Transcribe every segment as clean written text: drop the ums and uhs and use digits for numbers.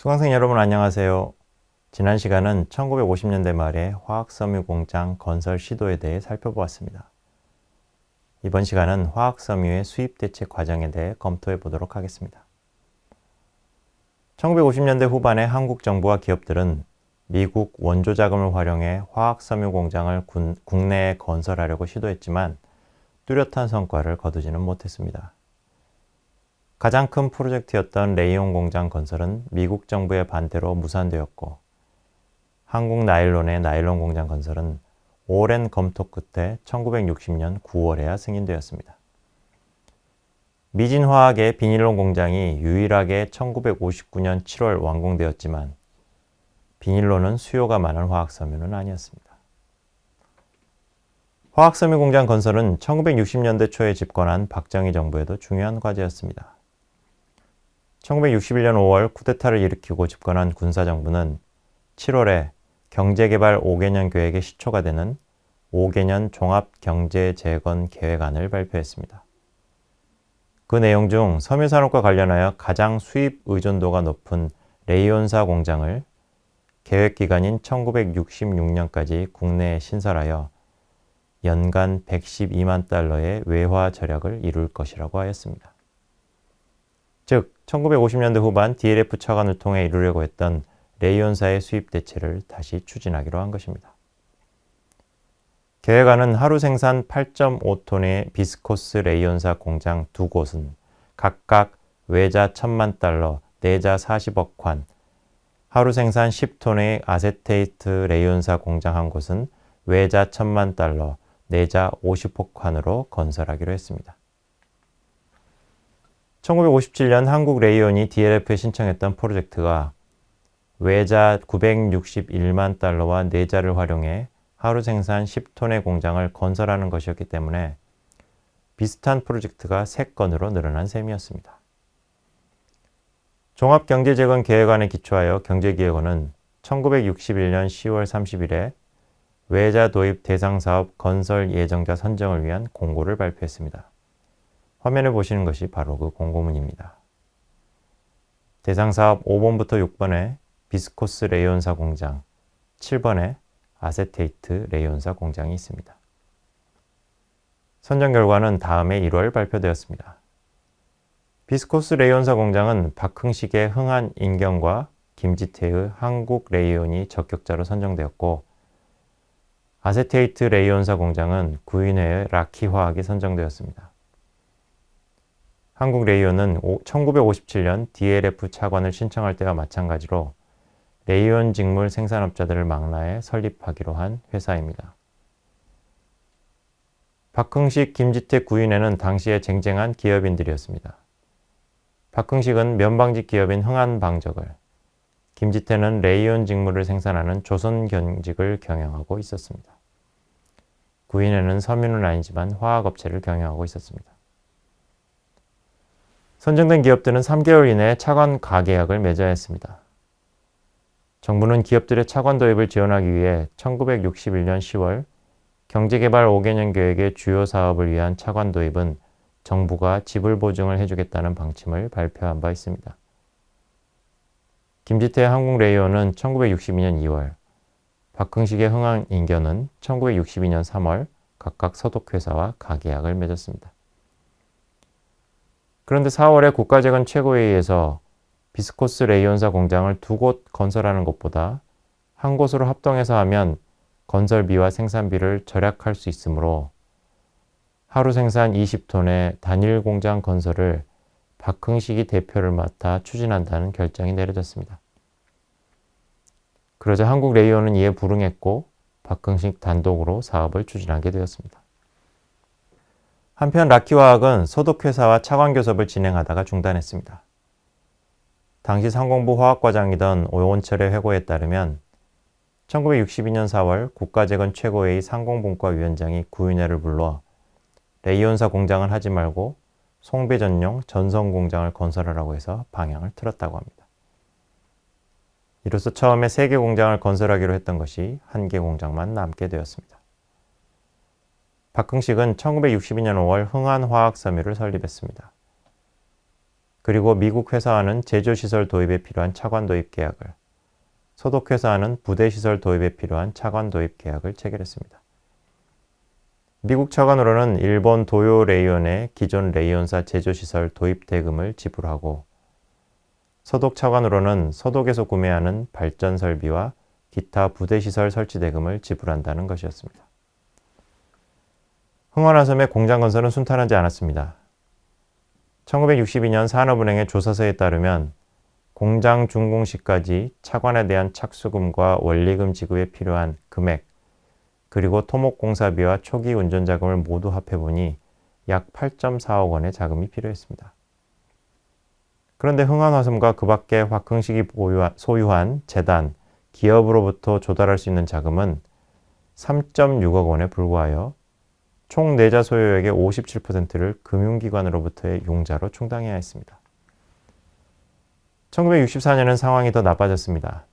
수강생 여러분 안녕하세요. 지난 시간은 1950년대 말에 화학섬유 공장 건설 시도에 대해 살펴보았습니다. 이번 시간은 화학섬유의 수입 대책 과정에 대해 검토해 보도록 하겠습니다. 1950년대 후반에 한국 정부와 기업들은 미국 원조 자금을 활용해 화학섬유 공장을 국내에 건설하려고 시도했지만 뚜렷한 성과를 거두지는 못했습니다. 가장 큰 프로젝트였던 레이온 공장 건설은 미국 정부의 반대로 무산되었고, 한국 나일론의 나일론 공장 건설은 오랜 검토 끝에 1960년 9월에야 승인되었습니다. 미진화학의 비닐론 공장이 유일하게 1959년 7월 완공되었지만 비닐론은 수요가 많은 화학섬유는 아니었습니다. 화학섬유 공장 건설은 1960년대 초에 집권한 박정희 정부에도 중요한 과제였습니다. 1961년 5월 쿠데타를 일으키고 집권한 군사정부는 7월에 경제개발 5개년 계획의 시초가 되는 5개년 종합경제재건 계획안을 발표했습니다. 그 내용 중 섬유산업과 관련하여 가장 수입 의존도가 높은 레이온사 공장을 계획기간인 1966년까지 국내에 신설하여 연간 112만 달러의 외화 절약을 이룰 것이라고 하였습니다. 즉, 1950년대 후반 DLF 차관을 통해 이루려고 했던 레이온사의 수입 대체를 다시 추진하기로 한 것입니다. 계획안은 하루 생산 8.5톤의 비스코스 레이온사 공장 두 곳은 각각 외자 1,000만 달러, 내자 40억 관, 하루 생산 10톤의 아세테이트 레이온사 공장 한 곳은 외자 1,000만 달러, 내자 50억 관으로 건설하기로 했습니다. 1957년 한국 레이온이 DLF에 신청했던 프로젝트가 외자 961만 달러와 내자를 활용해 하루 생산 10톤의 공장을 건설하는 것이었기 때문에 비슷한 프로젝트가 3건으로 늘어난 셈이었습니다. 종합경제재건 계획안에 기초하여 경제기획원은 1961년 10월 30일에 외자 도입 대상사업 건설 예정자 선정을 위한 공고를 발표했습니다. 화면에 보시는 것이 바로 그 공고문입니다. 대상사업 5번부터 6번에 비스코스 레이온사 공장, 7번에 아세테이트 레이온사 공장이 있습니다. 선정 결과는 다음해 1월 발표되었습니다. 비스코스 레이온사 공장은 박흥식의 흥한 인경과 김지태의 한국 레이온이 적격자로 선정되었고, 아세테이트 레이온사 공장은 구인회의 라키화학이 선정되었습니다. 한국 레이온은 1957년 DLF 차관을 신청할 때와 마찬가지로 레이온 직물 생산업자들을 망라해 설립하기로 한 회사입니다. 박흥식, 김지태 구인회는 당시에 쟁쟁한 기업인들이었습니다. 박흥식은 면방직 기업인 흥한방적을, 김지태는 레이온 직물을 생산하는 조선경직을 경영하고 있었습니다. 구인회는 섬유는 아니지만 화학업체를 경영하고 있었습니다. 선정된 기업들은 3개월 이내에 차관 가계약을 맺어야 했습니다. 정부는 기업들의 차관 도입을 지원하기 위해 1961년 10월 경제개발 5개년 계획의 주요 사업을 위한 차관 도입은 정부가 지불 보증을 해주겠다는 방침을 발표한 바 있습니다. 김지태의 한국 레이온은 1962년 2월, 박흥식의 흥한인견은 1962년 3월 각각 소독회사와 가계약을 맺었습니다. 그런데 4월에 국가재건 최고회의에서 비스코스 레이온사 공장을 2곳 건설하는 것보다 한 곳으로 합동해서 하면 건설비와 생산비를 절약할 수 있으므로 하루 생산 20톤의 단일 공장 건설을 박흥식이 대표를 맡아 추진한다는 결정이 내려졌습니다. 그러자 한국 레이온은 이에 불응했고 박흥식 단독으로 사업을 추진하게 되었습니다. 한편 라키화학은 소독회사와 차관교섭을 진행하다가 중단했습니다. 당시 상공부 화학과장이던 오원철의 회고에 따르면 1962년 4월 국가재건 최고회의 상공분과 위원장이 구인회를 불러 레이온사 공장을 하지 말고 송배 전용 전선 공장을 건설하라고 해서 방향을 틀었다고 합니다. 이로써 처음에 3개 공장을 건설하기로 했던 것이 1개 공장만 남게 되었습니다. 박흥식은 1962년 5월 흥한화학섬유를 설립했습니다. 그리고 미국 회사와는 제조시설 도입에 필요한 차관 도입 계약을, 소독 회사와는 부대시설 도입에 필요한 차관 도입 계약을 체결했습니다. 미국 차관으로는 일본 도요 레이온의 기존 레이온사 제조시설 도입 대금을 지불하고, 소독 차관으로는 소독에서 구매하는 발전 설비와 기타 부대시설 설치 대금을 지불한다는 것이었습니다. 흥원화섬의 공장 건설은 순탄하지 않았습니다. 1962년 산업은행의 조사서에 따르면 공장 준공 시까지 차관에 대한 착수금과 원리금 지급에 필요한 금액, 그리고 토목공사비와 초기 운전자금을 모두 합해보니 약 8.4억 원의 자금이 필요했습니다. 그런데 흥원화섬과 그 밖에 화흥식이 소유한 재단, 기업으로부터 조달할 수 있는 자금은 3.6억 원에 불과하여 총 내자 소유액의 57%를 금융기관으로부터의 융자로 충당해야 했습니다. 1964년은 상황이 더 나빠졌습니다.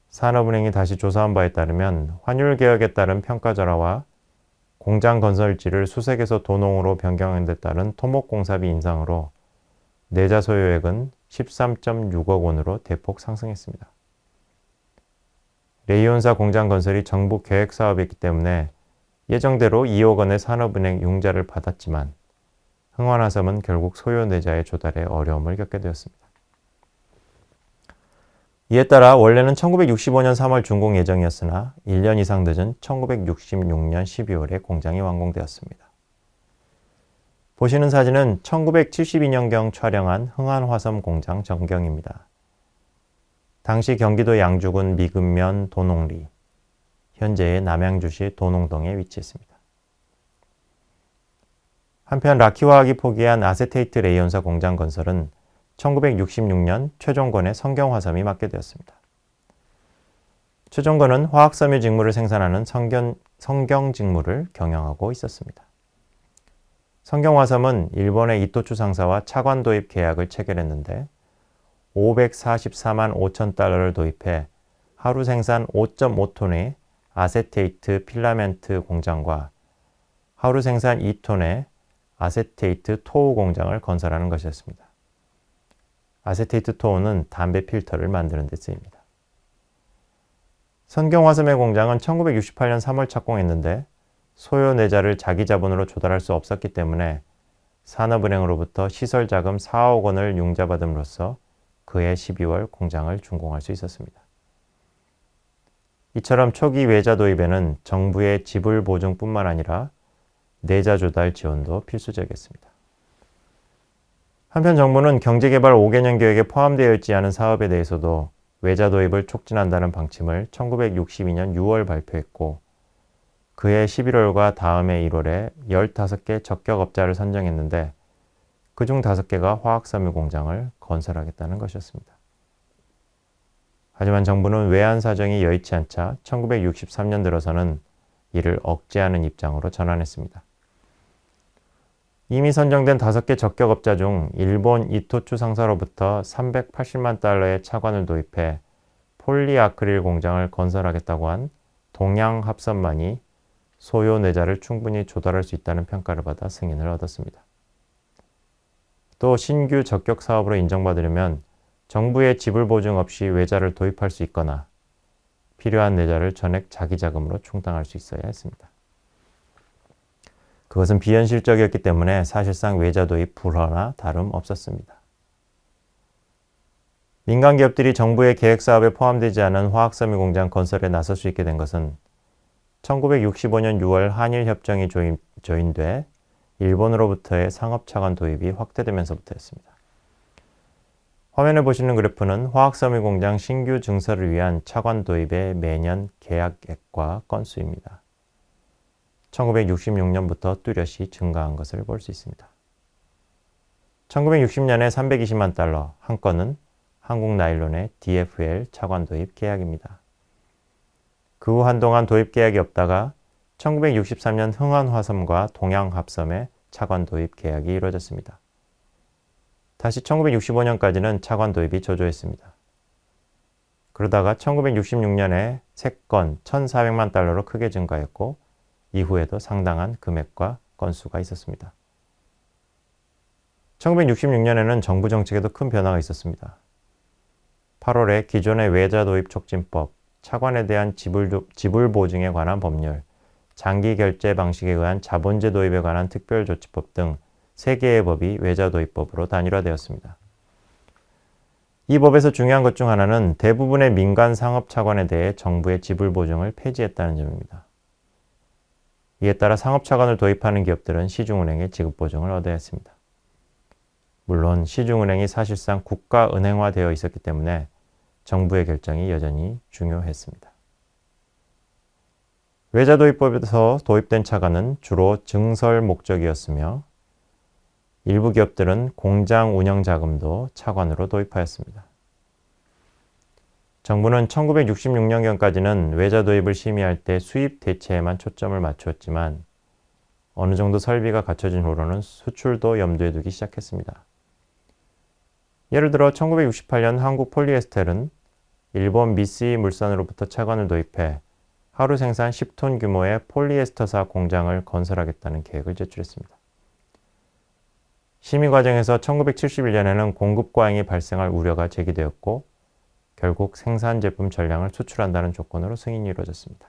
산업은행이 다시 조사한 바에 따르면 환율개혁에 따른 평가절하와 공장 건설지를 수색에서 도농으로 변경한 데 따른 토목공사비 인상으로 내자 소유액은 13.6억 원으로 대폭 상승했습니다. 레이온사 공장 건설이 정부 계획 사업이었기 때문에 예정대로 2억 원의 산업은행 융자를 받았지만 흥원화섬은 결국 소요 내자의 조달에 어려움을 겪게 되었습니다. 이에 따라 원래는 1965년 3월 준공 예정이었으나 1년 이상 늦은 1966년 12월에 공장이 완공되었습니다. 보시는 사진은 1972년경 촬영한 흥안화섬 공장 전경입니다. 당시 경기도 양주군 미근면 도농리, 현재의 남양주시 도농동에 위치했습니다. 한편 라키화학이 포기한 아세테이트 레이온사 공장 건설은 1966년 최종건의 성경화섬이 맡게 되었습니다. 최종건은 화학섬유 직물을 생산하는 성경직물을 경영하고 있었습니다. 성경화섬은 일본의 이토추 상사와 차관 도입 계약을 체결했는데 544만 5천 달러를 도입해 하루 생산 5.5톤의 아세테이트 필라멘트 공장과 하루 생산 2톤의 아세테이트 토우 공장을 건설하는 것이었습니다. 아세테이트 토우는 담배 필터를 만드는 데 쓰입니다. 성경화섬의 공장은 1968년 3월 착공했는데 소요 내자를 자기 자본으로 조달할 수 없었기 때문에 산업은행으로부터 시설자금 4억 원을 융자받음으로써 그해 12월 공장을 준공할 수 있었습니다. 이처럼 초기 외자 도입에는 정부의 지불 보증뿐만 아니라 내자 조달 지원도 필수적이었습니다. 한편 정부는 경제개발 5개년 계획에 포함되어 있지 않은 사업에 대해서도 외자 도입을 촉진한다는 방침을 1962년 6월 발표했고 그해 11월과 다음해 1월에 15개 적격업자를 선정했는데 그중 5개가 화학섬유 공장을 건설하겠다는 것이었습니다. 하지만 정부는 외환 사정이 여의치 않자 1963년 들어서는 이를 억제하는 입장으로 전환했습니다. 이미 선정된 5개 적격업자 중 일본 이토추 상사로부터 380만 달러의 차관을 도입해 폴리아크릴 공장을 건설하겠다고 한 동양합섬만이 소요 내자를 충분히 조달할 수 있다는 평가를 받아 승인을 얻었습니다. 또 신규 적격 사업으로 인정받으려면 정부의 지불 보증 없이 외자를 도입할 수 있거나 필요한 내자를 전액 자기 자금으로 충당할 수 있어야 했습니다. 그것은 비현실적이었기 때문에 사실상 외자 도입 불허나 다름없었습니다. 민간 기업들이 정부의 계획 사업에 포함되지 않은 화학섬유 공장 건설에 나설 수 있게 된 것은 1965년 6월 한일협정이 조인돼 일본으로부터의 상업차관 도입이 확대되면서부터였습니다. 화면에 보시는 그래프는 화학섬유 공장 신규 증설을 위한 차관 도입의 매년 계약액과 건수입니다. 1966년부터 뚜렷이 증가한 것을 볼 수 있습니다. 1960년에 320만 달러, 한 건은 한국나일론의 DFL 차관 도입 계약입니다. 그 후 한동안 도입 계약이 없다가 1963년 흥안화섬과 동양합섬의 차관 도입 계약이 이루어졌습니다. 다시 1965년까지는 차관 도입이 저조했습니다. 그러다가 1966년에 3건 1,400만 달러로 크게 증가했고 이후에도 상당한 금액과 건수가 있었습니다. 1966년에는 정부 정책에도 큰 변화가 있었습니다. 8월에 기존의 외자 도입 촉진법, 차관에 대한 지불 보증에 관한 법률, 장기 결제 방식에 의한 자본제 도입에 관한 특별조치법 등 3개의 법이 외자 도입법으로 단일화되었습니다. 이 법에서 중요한 것 중 하나는 대부분의 민간 상업 차관에 대해 정부의 지불 보증을 폐지했다는 점입니다. 이에 따라 상업 차관을 도입하는 기업들은 시중은행의 지급 보증을 얻어야 했습니다. 물론 시중은행이 사실상 국가은행화되어 있었기 때문에 정부의 결정이 여전히 중요했습니다. 외자 도입법에서 도입된 차관은 주로 증설 목적이었으며 일부 기업들은 공장 운영 자금도 차관으로 도입하였습니다. 정부는 1966년경까지는 외자 도입을 심의할 때 수입 대체에만 초점을 맞추었지만 어느 정도 설비가 갖춰진 후로는 수출도 염두에 두기 시작했습니다. 예를 들어 1968년 한국 폴리에스텔은 일본 미쓰이 물산으로부터 차관을 도입해 하루 생산 10톤 규모의 폴리에스터사 공장을 건설하겠다는 계획을 제출했습니다. 심의 과정에서 1971년에는 공급 과잉이 발생할 우려가 제기되었고 결국 생산 제품 전량을 수출한다는 조건으로 승인이 이루어졌습니다.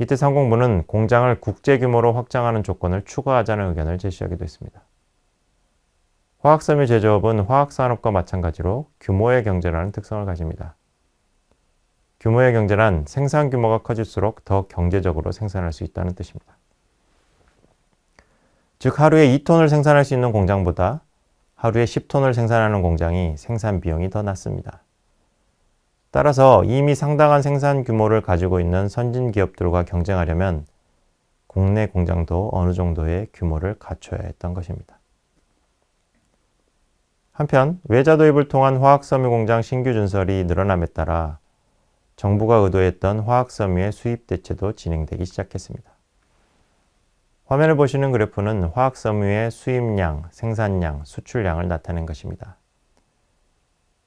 이때 상공부는 공장을 국제 규모로 확장하는 조건을 추가하자는 의견을 제시하기도 했습니다. 화학섬유 제조업은 화학산업과 마찬가지로 규모의 경제라는 특성을 가집니다. 규모의 경제란 생산 규모가 커질수록 더 경제적으로 생산할 수 있다는 뜻입니다. 즉 하루에 2톤을 생산할 수 있는 공장보다 하루에 10톤을 생산하는 공장이 생산 비용이 더 낮습니다. 따라서 이미 상당한 생산 규모를 가지고 있는 선진 기업들과 경쟁하려면 국내 공장도 어느 정도의 규모를 갖춰야 했던 것입니다. 한편 외자 도입을 통한 화학섬유 공장 신규 증설이 늘어남에 따라 정부가 의도했던 화학섬유의 수입 대체도 진행되기 시작했습니다. 화면을 보시는 그래프는 화학섬유의 수입량, 생산량, 수출량을 나타낸 것입니다.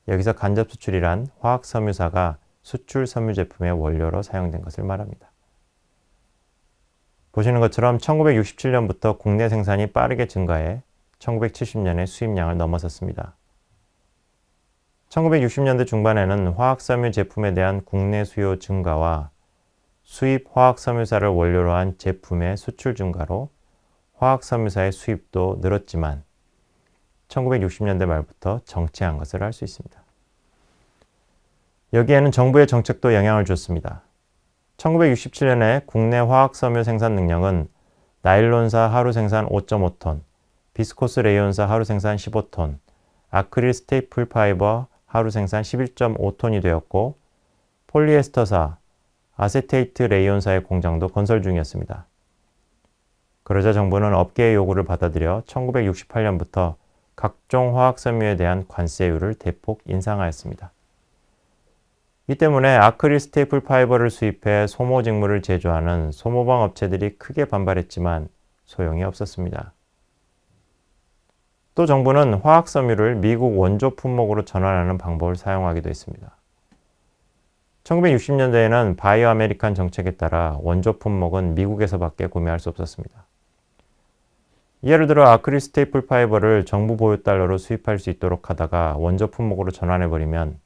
여기서 간접 수출이란 화학섬유사가 수출 섬유 제품의 원료로 사용된 것을 말합니다. 보시는 것처럼 1967년부터 국내 생산이 빠르게 증가해 1970년에 수입량을 넘어섰습니다. 1960년대 중반에는 화학섬유 제품에 대한 국내 수요 증가와 수입 화학섬유사를 원료로 한 제품의 수출 증가로 화학섬유사의 수입도 늘었지만 1960년대 말부터 정체한 것을 알 수 있습니다. 여기에는 정부의 정책도 영향을 줬습니다. 1967년에 국내 화학섬유 생산 능력은 나일론사 하루 생산 5.5톤, 비스코스 레이온사 하루 생산 15톤, 아크릴 스테이플 파이버 하루 생산 11.5톤이 되었고 폴리에스터사, 아세테이트 레이온사의 공장도 건설 중이었습니다. 그러자 정부는 업계의 요구를 받아들여 1968년부터 각종 화학섬유에 대한 관세율을 대폭 인상하였습니다. 이 때문에 아크릴 스테이플 파이버를 수입해 소모직물을 제조하는 소모방 업체들이 크게 반발했지만 소용이 없었습니다. 또 정부는 화학섬유를 미국 원조 품목으로 전환하는 방법을 사용하기도 했습니다. 1960년대에는 바이오 아메리칸 정책에 따라 원조 품목은 미국에서밖에 구매할 수 없었습니다. 예를 들어 아크릴 스테이플 파이버를 정부 보유 달러로 수입할 수 있도록 하다가 원조 품목으로 전환해버리면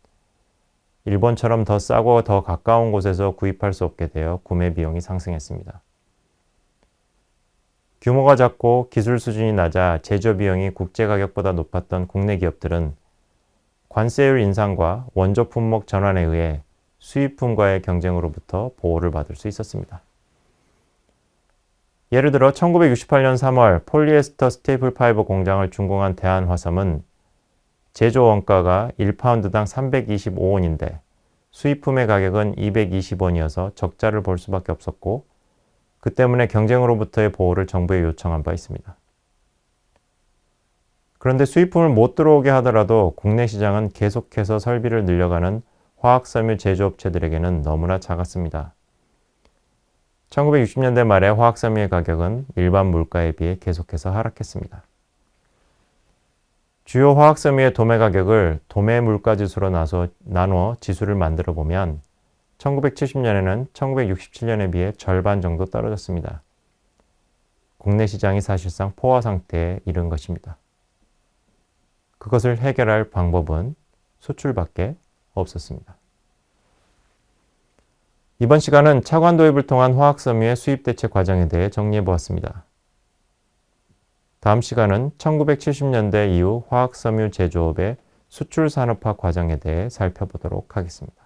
일본처럼 더 싸고 더 가까운 곳에서 구입할 수 없게 되어 구매 비용이 상승했습니다. 규모가 작고 기술 수준이 낮아 제조 비용이 국제 가격보다 높았던 국내 기업들은 관세율 인상과 원조 품목 전환에 의해 수입품과의 경쟁으로부터 보호를 받을 수 있었습니다. 예를 들어 1968년 3월 폴리에스터 스테이플 파이버 공장을 준공한 대한화섬은 제조 원가가 1파운드당 325원인데 수입품의 가격은 220원이어서 적자를 볼 수밖에 없었고 그 때문에 경쟁으로부터의 보호를 정부에 요청한 바 있습니다. 그런데 수입품을 못 들어오게 하더라도 국내 시장은 계속해서 설비를 늘려가는 화학섬유 제조업체들에게는 너무나 작았습니다. 1960년대 말에 화학섬유의 가격은 일반 물가에 비해 계속해서 하락했습니다. 주요 화학섬유의 도매 가격을 도매 물가지수로 나누어 지수를 만들어 보면 1970년에는 1967년에 비해 절반 정도 떨어졌습니다. 국내 시장이 사실상 포화 상태에 이른 것입니다. 그것을 해결할 방법은 수출밖에 없었습니다. 이번 시간은 차관 도입을 통한 화학섬유의 수입 대책 과정에 대해 정리해 보았습니다. 다음 시간은 1970년대 이후 화학섬유 제조업의 수출 산업화 과정에 대해 살펴보도록 하겠습니다.